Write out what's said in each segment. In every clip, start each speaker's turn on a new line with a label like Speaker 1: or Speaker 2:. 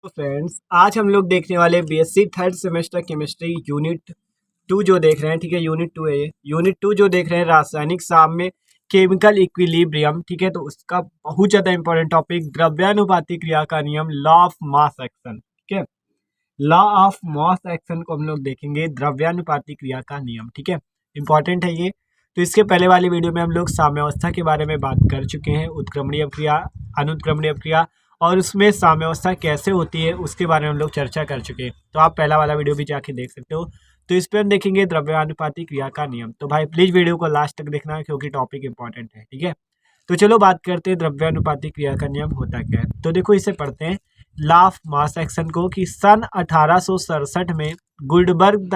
Speaker 1: तो फ्रेंड्स आज हम लोग देखने वाले BSc third semester chemistry unit 2 जो देख रहे हैं। ठीक है, यूनिट 2 है ये। यूनिट 2 जो देख रहे हैं रासायनिक साम्य केमिकल इक्विलिब्रियम। ठीक है, तो उसका बहुत ज़्यादा इंपॉर्टेंट टॉपिक द्रव्यानुपाती क्रिया का नियम, लॉ ऑफ मास एक्शन। ठीक है, लॉ ऑफ मास एक्शन को हम लोग देखेंगे, द्रव्यानुपाती क्रिया का नियम। ठीक है, इंपॉर्टेंट है ये। तो इसके पहले वाली वीडियो में हम लोग साम्यावस्था के बारे में बात कर चुके हैं, उत्क्रमणीय क्रिया, अनुत्क्रमणीय क्रिया और उसमें साम्यावस्था कैसे होती है उसके बारे में हम लोग चर्चा कर चुके हैं। तो आप पहला वाला वीडियो भी जाके देख सकते हो। तो इस पर हम देखेंगे द्रव्यानुपाती क्रिया का नियम। तो भाई प्लीज वीडियो को लास्ट तक देखना क्योंकि टॉपिक इंपॉर्टेंट है। ठीक है, तो चलो बात करते हैं द्रव्यानुपाती क्रिया का नियम होता क्या है। तो देखो इसे पढ़ते हैं, लॉ ऑफ मास एक्शन को, कि सन 1867 में गुल्डबर्ग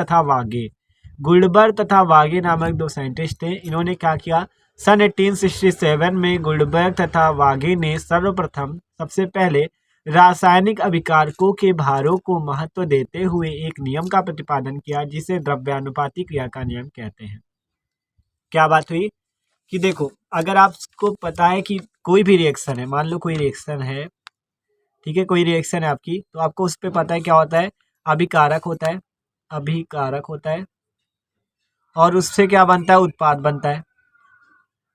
Speaker 1: तथा वागे नामक दो साइंटिस्ट थे। इन्होंने क्या किया, सन 1867 में गुल्डबर्ग तथा वागे ने सर्वप्रथम सबसे पहले रासायनिक अभिकारकों के भारों को महत्व देते हुए एक नियम का प्रतिपादन किया जिसे द्रव्यानुपाती क्रिया का नियम कहते हैं। क्या बात हुई कि देखो, अगर आपको पता है कि कोई भी रिएक्शन है, मान लो कोई रिएक्शन है, ठीक है, कोई रिएक्शन है आपकी, तो आपको उस पर पता है क्या होता है, अभिकारक होता है और उससे क्या बनता है, उत्पाद बनता है।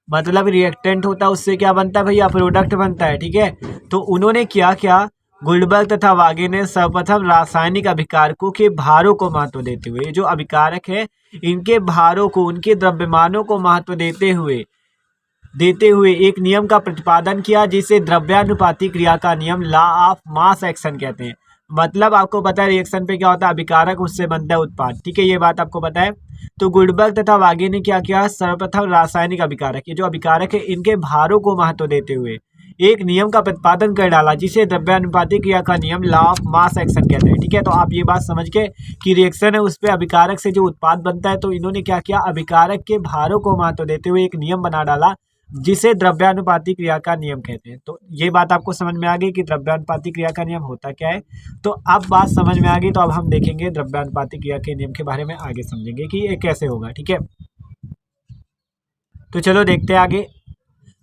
Speaker 1: मतलब रिएक्टेंट होता है, उससे क्या बनता है भैया, प्रोडक्ट बनता है। ठीक है, तो उन्होंने क्या गुल्डबर्ग तथा वागे ने सर्वप्रथम रासायनिक अभिकारकों के भारों को महत्व देते हुए, जो अभिकारक है इनके भारों को, उनके द्रव्यमानों को महत्व देते हुए एक नियम का प्रतिपादन किया जिसे द्रव्यानुपाती क्रिया का नियम, लॉ ऑफ मास एक्शन कहते हैं। मतलब आपको पता है रिएक्शन पे क्या होता है, अभिकारक, उससे बनता है उत्पाद। ठीक है, ये बात आपको पता है। तो गुल्डबर्ग तथा वागे ने क्या किया, सर्वप्रथम रासायनिक अभिकारक, ये जो अभिकारक है इनके भारों को महत्व देते हुए एक नियम का प्रतिपादन कर डाला जिसे द्रव्यानुपाती क्रिया का नियम, लॉ ऑफ मास एक्शन कहते हैं। ठीक है, तो आप ये बात समझ के कि रिएक्शन है उस पर अभिकारक से जो उत्पाद बनता है, तो इन्होंने क्या किया, अभिकारक के भारों को महत्व देते हुए एक नियम बना डाला जिसे द्रव्यानुपाती क्रिया का नियम कहते हैं। तो ये बात आपको समझ में आ गई कि द्रव्यानुपाती क्रिया का नियम होता क्या है। तो अब बात समझ में आ गई, तो अब हम देखेंगे द्रव्यानुपाती क्रिया के नियम के बारे में, आगे समझेंगे कि ये कैसे होगा। ठीक है, तो चलो देखते हैं आगे।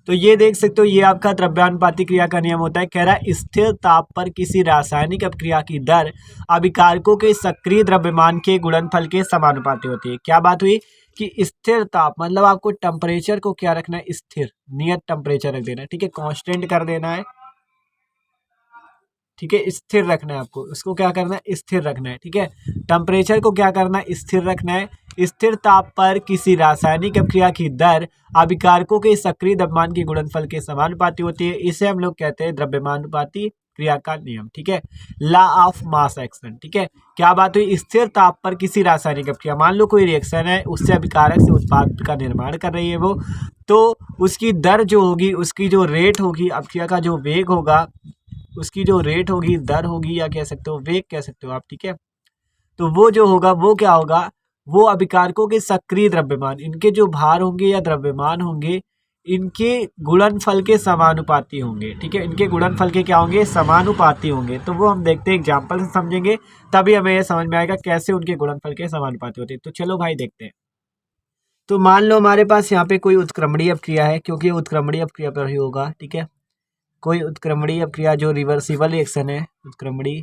Speaker 1: तो ये देख सकते हो, ये आपका द्रव्यानुपाती क्रिया का नियम होता है। कह रहा है स्थिर ताप पर किसी रासायनिक अपक्रिया की दर अभिकारकों के सक्रिय द्रव्यमान के गुणनफल के समानुपाती होती है। क्या बात हुई कि स्थिर ताप मतलब आपको टेम्परेचर को क्या रखना है, स्थिर, नियत टेम्परेचर रख देना है। ठीक है, कांस्टेंट कर देना है। ठीक है, स्थिर रखना है आपको, उसको क्या करना है, स्थिर रखना है। ठीक है, टेम्परेचर को क्या करना है, स्थिर रखना है। स्थिर ताप पर किसी रासायनिक अपक्रिया की दर अभिकारकों के सक्रिय द्रव्यमान के गुणनफल के समानुपाती होती है। इसे हम लोग कहते हैं द्रव्यमानुपाती क्रिया का नियम। ठीक है, लॉ ऑफ मास एक्शन। ठीक है, क्या बात हुई, स्थिर ताप पर किसी रासायनिक अपक्रिया, मान लो कोई रिएक्शन है, उससे अभिकारक से उत्पाद का निर्माण कर रही है वो, तो उसकी दर जो होगी, उसकी जो रेट होगी, अपक्रिया का जो वेग होगा, उसकी जो रेट होगी, दर होगी, या कह सकते हो वेग कह सकते हो आप। ठीक है, तो वो जो होगा वो क्या होगा, वो अभिकारकों के सक्रिय द्रव्यमान, इनके जो भार होंगे या द्रव्यमान होंगे, इनके गुणनफल के समानुपाती होंगे। ठीक है, इनके गुणनफल के क्या होंगे, समानुपाती होंगे। तो वो हम देखते हैं, एग्जाम्पल से समझेंगे तभी हमें ये समझ में आएगा कैसे उनके गुणनफल के समानुपाती होते हैं। तो चलो भाई देखते हैं। तो मान लो हमारे पास यहाँ पे कोई उत्क्रमणीय अपक्रिया है, क्योंकि उत्क्रमणीय अपक्रिया पर ही होगा। ठीक है, कोई उत्क्रमणीय अभिक्रिया जो रिवर्सिबल रिएक्शन है, उत्क्रमणीय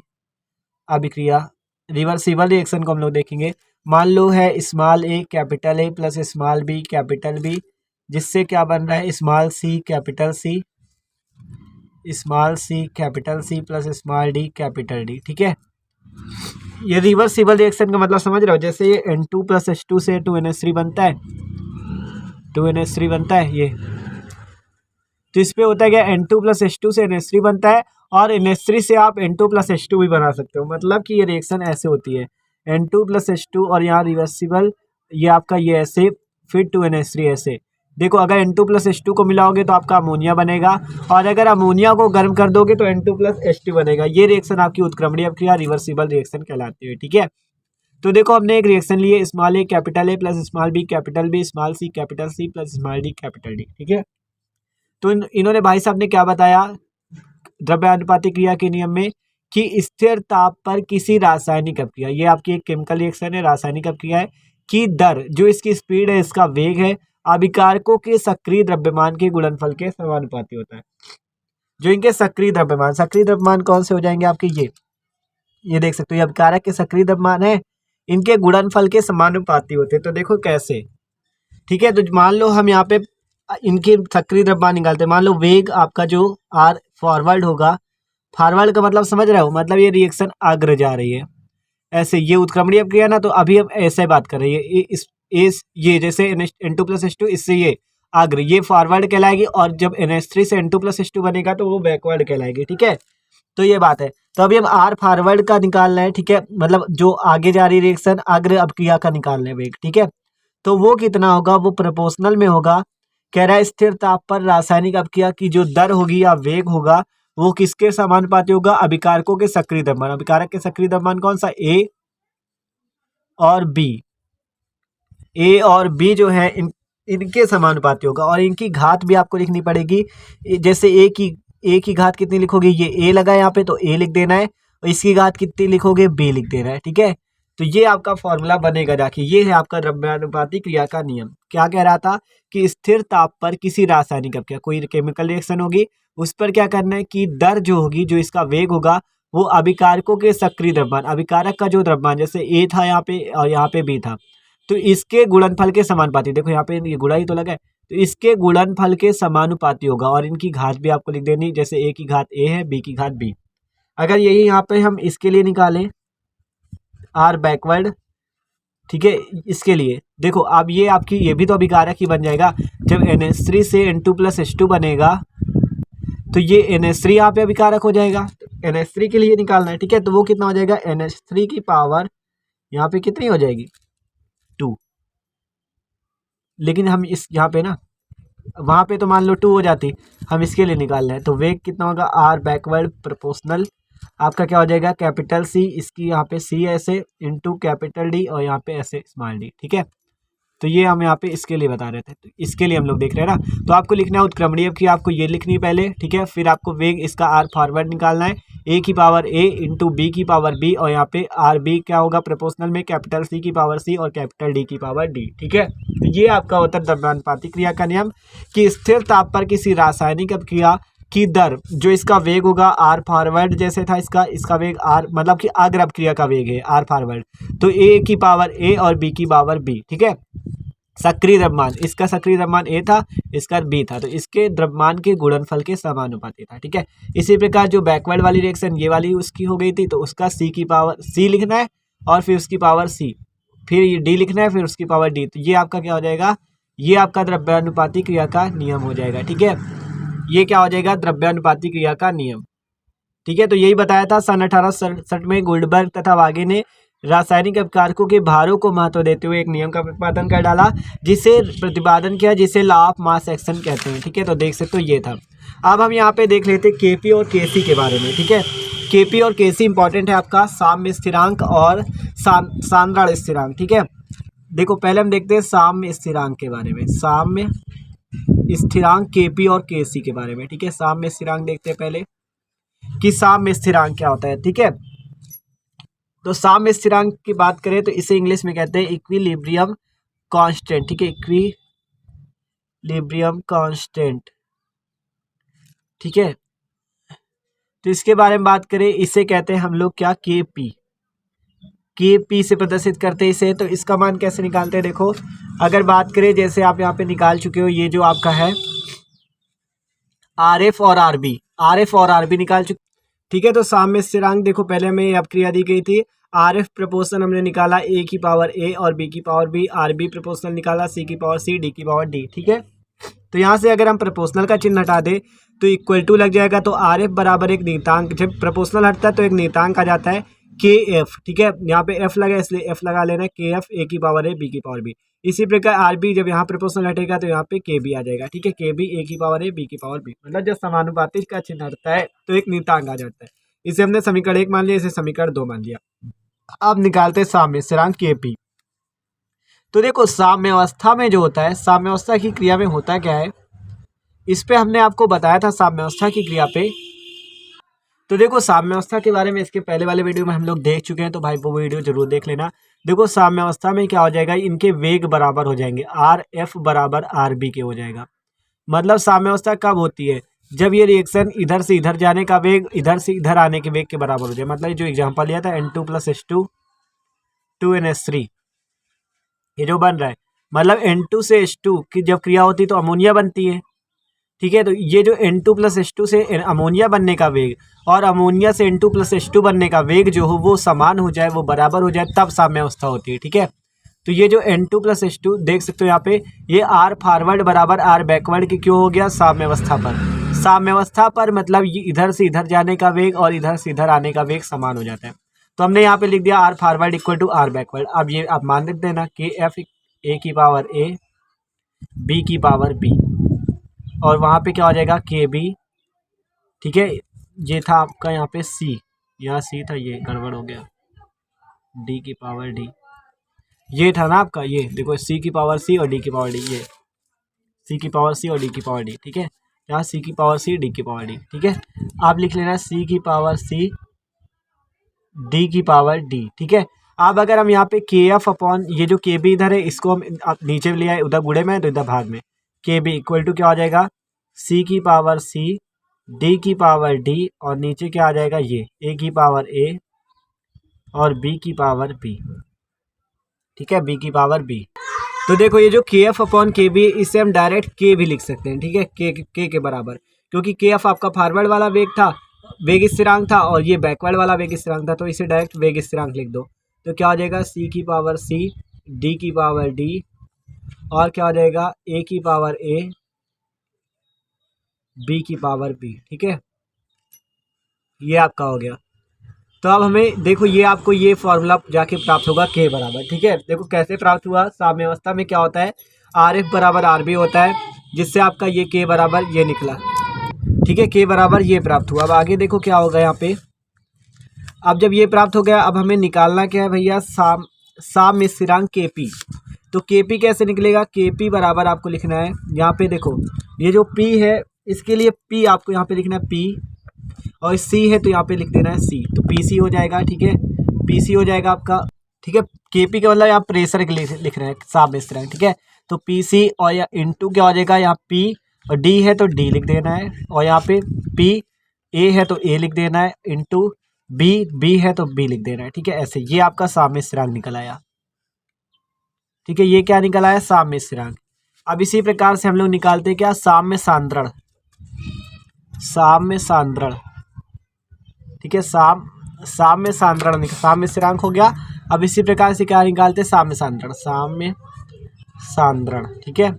Speaker 1: अभिक्रिया, रिवर्सिबल रिएक्शन को हम लोग देखेंगे। मान लो है small A capital A plus small B capital B, जिससे क्या बन रहा है, small C capital C, small C capital C plus small D capital D. ठीक है, ये रिवर्सिबल रिएक्शन का मतलब समझ रहे हो, जैसे ये N2 प्लस H2 से 2NH3 बनता है, 2NH3 बनता है ये, तो इस पे होता है क्या, N2 प्लस H2 से NH3 बनता है और NH3 से आप N2 प्लस H2 भी बना सकते हो। मतलब कि ये रिएक्शन ऐसे होती है, N2 प्लस H2 और यहाँ रिवर्सिबल, ये आपका ये ऐसे, फिर 2NH3 ऐसे। देखो अगर N2 प्लस H2 को मिलाओगे तो आपका अमोनिया बनेगा, और अगर अमोनिया को गर्म कर दोगे तो N2 प्लस H2 बनेगा। ये रिएक्शन आपकी उत्क्रमणीय अभिक्रिया रिवर्सिबल रिएक्शन कहलाती है। ठीक है, तो देखो हमने एक रिएक्शन ली है, small A capital A plus small B capital B, small C capital C plus small D capital D. ठीक है, तो इन्होंने भाई साहब ने क्या बताया द्रव्यानुपाती क्रिया के नियम में, कि स्थिर ताप पर किसी रासायनिक अपक्रिया, ये आपकी एक केमिकल रिएक्शन है, रासायनिक अपक्रिया है, की दर, जो इसकी स्पीड है, इसका वेग है, अभिकारकों के सक्रिय द्रव्यमान के गुणनफल के समानुपाती होता है। जो इनके सक्रिय द्रव्यमान कौन से हो जाएंगे आपके, ये ये देख सकते हो, ये अभिकारक के सक्रिय द्रव्यमान है, इनके गुणनफल के समानुपाती होते हैं। तो देखो कैसे, ठीक है। तो मान लो हम यहाँ पे इनके सक्रिय द्रव्यमान निकालते हैं। मान लो वेग आपका जो आर फॉरवर्ड होगा, फॉरवर्ड का मतलब समझ रहे हो, मतलब ये रिएक्शन अग्र जा रही है ऐसे, ये उत्क्रमणीय अभिक्रिया ना, तो अभी हम ऐसे बात कर रहे हैं, ये जैसे N2+H2 इससे ये अग्र, ये फॉरवर्ड कहलाएगी, और जब NH3 से N2+H2 बनेगा तो वो बैकवर्ड कहलाएगी, ठीक है। तो ये बात है। तो अभी हम आर फॉरवर्ड का निकालना है, ठीक है, मतलब जो आगे जा रही रिएक्शन अग्र अभिक्रिया का निकालना है वेग, ठीक है। तो वो कितना होगा, वो प्रोपोर्शनल में होगा। कह रहा है स्थिर ताप पर रासायनिक अभिक्रिया की जो दर होगी या वेग होगा वो किसके समानुपाती होगा, अभिकारकों के सक्रिय द्रव्यमान। अभिकारक के सक्रिय द्रव्यमान कौन सा, ए और बी, ए और बी जो है इनके समानुपाती होगा, और इनकी घात भी आपको लिखनी पड़ेगी। जैसे ए की घात कितनी लिखोगे, ये ए लगा यहाँ पे तो ए लिख देना है, और इसकी घात कितनी लिखोगे, बी लिख देना है, ठीक है। तो ये आपका फॉर्मूला बनेगा जाके, ये है आपका द्रव्यानुपाती क्रिया का नियम। क्या कह रहा था कि स्थिर ताप पर किसी रासायनिक अभिक्रिया, कोई केमिकल रिएक्शन होगी, उस पर क्या करना है कि दर जो होगी, जो इसका वेग होगा, वो अभिकारकों के सक्रिय द्रव्यमान, अभिकारक का जो द्रव्यमान, जैसे ए था यहाँ पे और यहाँ पे बी था, तो इसके गुणनफल के समानुपाती, देखो यहाँ पे ये गुणा ही तो लगा है, तो इसके गुणनफल के समानुपाती होगा, और इनकी घात भी आपको लिख देनी, जैसे ए की घात ए है, बी की घात बी। अगर यही यहाँ पे हम इसके लिए निकालें आर बैकवर्ड, ठीक है, इसके लिए देखो अब ये आपकी, ये भी तो अभिकारक ही बन जाएगा। जब NH3 से N2+H2 बनेगा तो ये NH3 यहाँ पे अभिकारक हो जाएगा, NH3 के लिए निकालना है, ठीक है। तो वो कितना हो जाएगा, NH3 की पावर यहाँ पे कितनी हो जाएगी, 2। लेकिन हम इस यहाँ पे ना, वहाँ पे तो मान लो 2 हो जाती, हम इसके लिए निकाल रहे हैं। तो वेग कितना होगा, आर बैकवर्ड प्रोपोर्शनल आपका क्या हो जाएगा, कैपिटल सी, इसकी यहाँ पे सी ऐसे इंटू कैपिटल डी, और यहाँ पे ऐसे स्मॉल डी, ठीक है। तो ये हम यहाँ पे इसके लिए बता रहे थे, तो इसके लिए हम लोग देख रहे हैं ना। तो आपको लिखना है उत्क्रमणीय की, आपको ये लिखनी पहले, ठीक है। फिर आपको वेग इसका आर फॉरवर्ड निकालना है, ए की पावर ए इंटू बी की पावर बी, और यहाँ पे आर बी क्या होगा प्रोपोर्शनल में, कैपिटल सी की पावर सी और कैपिटल डी की पावर डी, ठीक है। तो ये आपका होता है द्रव्यानुपाती क्रिया का नियम, कि स्थिर ताप पर किसी रासायनिक अभिक्रिया की दर, जो इसका वेग होगा आर फॉरवर्ड जैसे था, इसका वेग आर, मतलब कि अग्र अभिक्रिया का वेग है आर फॉरवर्ड, तो ए की पावर ए और बी की पावर बी, ठीक है। सक्रिय द्रव्यमान, इसका सक्रिय द्रव्यमान ए था, इसका बी था, तो इसके द्रव्यमान के गुणनफल के समानुपाती था, ठीक है। इसी प्रकार जो बैकवर्ड वाली रिएक्शन ये वाली उसकी हो गई थी, तो उसका सी की पावर सी लिखना है, और फिर उसकी पावर सी, फिर ये डी लिखना है, फिर उसकी पावर डी। तो ये आपका क्या हो जाएगा, ये आपका द्रव्यानुपाती क्रिया का नियम हो जाएगा, ठीक है। ये क्या हो जाएगा, द्रव्यानुपाती क्रिया का नियम, ठीक है। तो यही बताया था सन 1867 में गोल्डबर्ग तथा वागे ने रासायनिक अभिकारकों के भारों को महत्व देते हुए एक नियम का प्रतिपादन कर डाला, जिसे प्रतिपादन किया, जिसे लॉ ऑफ मास एक्शन कहते हैं, ठीक है। तो देख सकते हो ये था। अब हम यहाँ पे देख लेते हैं केपी और केसी के बारे में, ठीक है। केपी और केसी इंपॉर्टेंट है आपका, साम्य स्थिरांक और सांद्रण स्थिरांक, ठीक है। देखो पहले हम देखते हैं साम्य स्थिरांक के बारे में, साम्य स्थिरांक केपी और केसी के बारे में, ठीक है। साम्य स्थिरांक देखते हैं पहले कि साम्य स्थिरांक क्या होता है, ठीक है। तो साम्य स्थिरांक की बात करें तो इसे इंग्लिश में कहते हैं इक्विलिब्रियम कांस्टेंट, ठीक है, इक्विलिब्रियम कांस्टेंट, ठीक है। तो इसके बारे में बात करें, इसे कहते हैं हम लोग क्या, केपी से प्रदर्शित करते हैं इसे। तो इसका मान कैसे निकालते हैं, देखो अगर बात करें, जैसे आप यहाँ पे निकाल चुके हो, ये जो आपका है आरएफ और आरबी निकाल चुके, ठीक है। तो साम्य स्थिरांक देखो पहले हमें अपक्रिया दी गई थी, आरएफ प्रपोर्शनल हमने निकाला ए की पावर ए और बी की पावर बी, आरबी प्रपोर्शनल निकाला सी की पावर सी, डी की पावर डी, ठीक है। तो यहाँ से अगर हम प्रपोर्शनल का चिन्ह हटा दे तो इक्वल टू लग जाएगा, तो आरएफ बराबर एक नियतांक, जब प्रपोर्शनल हटता है तो एक नियतांक आ जाता है के एफ, ठीक है। यहाँ पे एफ लगा इसलिए एफ लगा लेना है, के एफ ए की पावर ए बी की पावर बी। इसी प्रकार आरबी जब यहाँ प्रपोर्शनल हटेगा तो यहाँ पे के बी आ जाएगा, ठीक है, के बी ए की पावर ए बी की पावर बी, मतलब जब समानुपाती का चिन्ह हटता है तो एक नियतांक आ जाता है। इसे हमने समीकरण 1 मान लिया, इसे समीकरण 2 मान लिया। अब निकालते हैं साम्य स्थिरांक केपी। तो देखो साम्यावस्था में जो होता है, साम्यावस्था की क्रिया में होता क्या है, इस पे हमने आपको बताया था साम्यावस्था की क्रिया पे। तो देखो साम्यावस्था के बारे में इसके पहले वाले वीडियो में हम लोग देख चुके हैं, तो भाई वो वीडियो जरूर देख लेना। देखो साम्यावस्था में क्या हो जाएगा, इनके वेग बराबर हो जाएंगे, आर एफ बराबर आर बी के हो जाएगा। मतलब साम्यावस्था कब होती है, जब ये रिएक्शन इधर से इधर जाने का वेग इधर से इधर आने के वेग के बराबर हो जाए। मतलब जो एग्जांपल लिया था N2 + H2 2NH3 ये जो बन रहा है, मतलब N2 से H2 की जब क्रिया होती है तो अमोनिया बनती है, ठीक है। तो ये जो N2 + H2 से अमोनिया बनने का वेग और अमोनिया से N2 + H2 बनने का वेग जो हो वो समान हो जाए, वो बराबर हो जाए, तब साम्यावस्था होती है, ठीक है। तो ये जो N2 + H2 देख सकते हो यहाँ पे, ये R फॉरवर्ड बराबर R बैकवर्ड की क्यों हो गया, साम्यावस्था पर। साम्यावस्था पर मतलब ये इधर से इधर जाने का वेग और इधर से इधर आने का वेग समान हो जाता है। तो हमने यहाँ पे लिख दिया R फॉरवर्ड = R बैकवर्ड। अब ये आप मान लेते हैं ना कि F A की पावर A B की पावर B और वहाँ पे क्या हो जाएगा KB, ठीक है। ये था आपका यहाँ पे C, यहाँ C था, ये गड़बड़ हो गया, D की पावर D, ये था ना आपका, ये देखो C की पावर C और D की पावर D, ये C की पावर C और D की पावर D, ठीक है। यहाँ C की पावर C D की पावर D, ठीक है। आप लिख लेना C की पावर C D की पावर D, ठीक है। अब अगर हम यहाँ पे KF अपॉन ये जो KB इधर है इसको हम आप नीचे ले आए, उधर गुणे में तो इधर भाग में, KB = क्या हो जाएगा, C की पावर C D की पावर D और नीचे क्या आ जाएगा, ये A की पावर A और B की पावर B, ठीक है, B की पावर B। तो देखो ये जो KF अपॉन KB इसे हम डायरेक्ट K भी लिख सकते हैं, ठीक है, K के बराबर, क्योंकि KF आपका फॉरवर्ड वाला वेग था, वेग स्थिरांक था, और ये बैकवर्ड वाला वेग स्थिरांक था, तो इसे डायरेक्ट वेग स्थिरांक लिख दो। तो क्या हो जाएगा, C की पावर C D की पावर D और क्या हो जाएगा, A की पावर A B की पावर B, ठीक है। ये आपका हो गया। तो अब हमें देखो ये आपको ये फॉर्मूला जाके प्राप्त होगा K बराबर, ठीक है। देखो कैसे प्राप्त हुआ, साम्यावस्था में क्या होता है, RF बराबर RB होता है, जिससे आपका ये K बराबर ये निकला, ठीक है, K बराबर ये प्राप्त हुआ। अब आगे देखो क्या होगा यहाँ पे, अब जब ये प्राप्त हो गया, अब हमें निकालना क्या है भैया, साम्य स्थिरांक KP। तो KP कैसे निकलेगा, KP बराबर आपको लिखना है, यहाँ पे देखो ये जो P है इसके लिए P आपको यहाँ पे लिखना है P, और C है तो यहाँ पे लिख देना है C, तो PC हो जाएगा, ठीक है, PC हो जाएगा आपका, ठीक है। KP का मतलब यहाँ प्रेशर के लिए लिख रहे हैं, साम्य स्थिरांक, ठीक है। तो PC और या इंटू क्या हो जाएगा, यहाँ P और D है तो D लिख देना है, और यहाँ पे P A है तो A लिख देना है, इंटू B है तो B लिख देना है, ठीक है। ऐसे ये आपका साम्य स्थिरांक निकल आया, ठीक है। ये क्या निकल आया, साम्य स्थिरांक। अब इसी प्रकार से हम लोग निकालते हैं क्या, साम्य सांद्रण, साम्य सांद्रण, ठीक है, साम्य सांद्रण, साम्य स्थिरांक हो गया। अब इसी प्रकार से क्या निकालते हैं, साम्य सांद्रण, साम्य सांद्रण, ठीक है,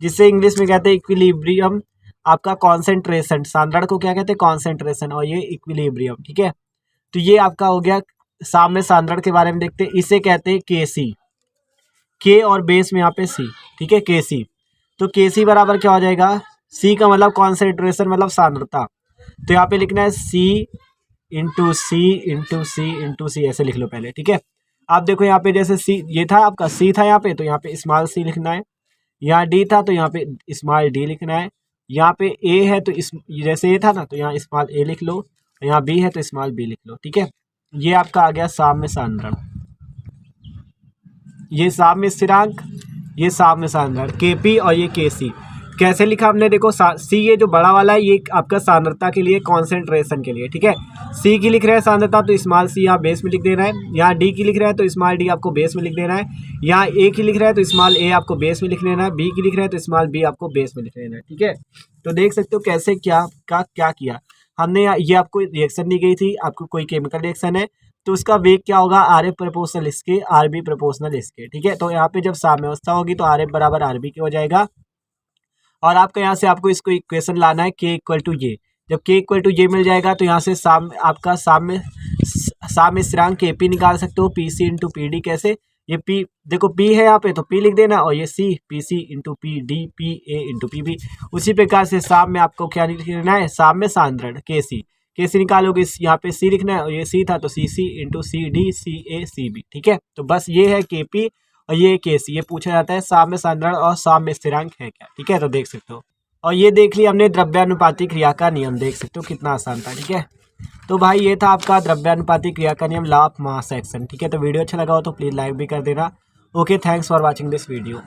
Speaker 1: जिसे इंग्लिश में कहते हैं इक्विलिब्रियम, आपका कॉन्सेंट्रेशन, सांद्रण को क्या कहते हैं, कॉन्सेंट्रेशन, और ये इक्विलिब्रियम, ठीक है। तो ये आपका हो गया साम्य सांद्रण के बारे में देखते हैं, इसे कहते हैं KC, K और बेस में यहाँ पे C, ठीक है, KC। तो KC बराबर क्या हो जाएगा, C का मतलब कॉन्सेंट्रेशन मतलब सांद्रता, तो यहाँ पे लिखना है C इंटू C ऐसे लिख लो पहले, ठीक है। आप देखो यहाँ पे जैसे C ये था आपका, C था यहाँ पे, तो यहाँ पे स्मॉल c लिखना है, यहाँ D था तो यहाँ पे स्मॉल d लिखना है, यहाँ पे A है तो इस जैसे A था ना तो यहाँ स्मॉल a लिख लो, यहाँ B है तो स्मॉल b लिख लो, ठीक है। ये आपका आ गया साम्य सांद्रण, ये साम्य स्थिरांक, ये साम्य सांद्रण KP और ये KC। कैसे लिखा हमने, देखो C ये जो बड़ा वाला है ये आपका सांद्रता के लिए, कॉन्सेंट्रेशन के लिए, ठीक है। C की लिख रहे हैं सांद्रता तो स्मॉल c यहाँ बेस में लिख देना है, यहाँ D की लिख रहे हैं तो स्मॉल d आपको बेस में लिख देना है, यहाँ A की लिख रहे हैं तो स्मॉल a आपको बेस में लिख लेना है, B की लिख रहे हैं तो स्मॉल b आपको बेस में लिख लेना है, ठीक है। तो देख सकते हो कैसे क्या किया हमने, ये आपको रिएक्शन दी गई थी, आपको कोई केमिकल रिएक्शन है तो उसका वेग क्या होगा, RF प्रोपोर्शनल इसके, RB प्रोपोर्शनल इसके, ठीक है। तो यहाँ पे जब साम्यावस्था होगी तो RF बराबर RB के हो जाएगा, और आपका यहाँ से आपको इसको इक्वेशन लाना है K = J। जब K = J मिल जाएगा तो यहाँ से आपका साम्य स्थिरांक KP निकाल सकते हो, PC इंटू PD। कैसे, ये P देखो P है यहाँ पे तो P लिख देना, और ये C PC into PD PA into PB। उसी प्रकार से साम्य आपको क्या लिखना है, साम्य सांद्रण KC निकालोगे, यहाँ पे C लिखना है, और ये C था तो CC into CD CA CB, ठीक है। तो बस ये है KP और ये KC, ये पूछा जाता है साम्य सांद्रण और साम्य स्थिरांक है क्या, ठीक है। तो देख सकते हो, और ये देख लिया हमने द्रव्यानुपाती क्रिया का नियम, देख सकते हो कितना आसान था, ठीक है। तो भाई ये था आपका द्रव्यानुपाती क्रिया का नियम, लॉ ऑफ मास एक्शन, ठीक है। तो वीडियो अच्छा लगा हो तो प्लीज़ लाइक भी कर देना। Okay, thanks for watching this video.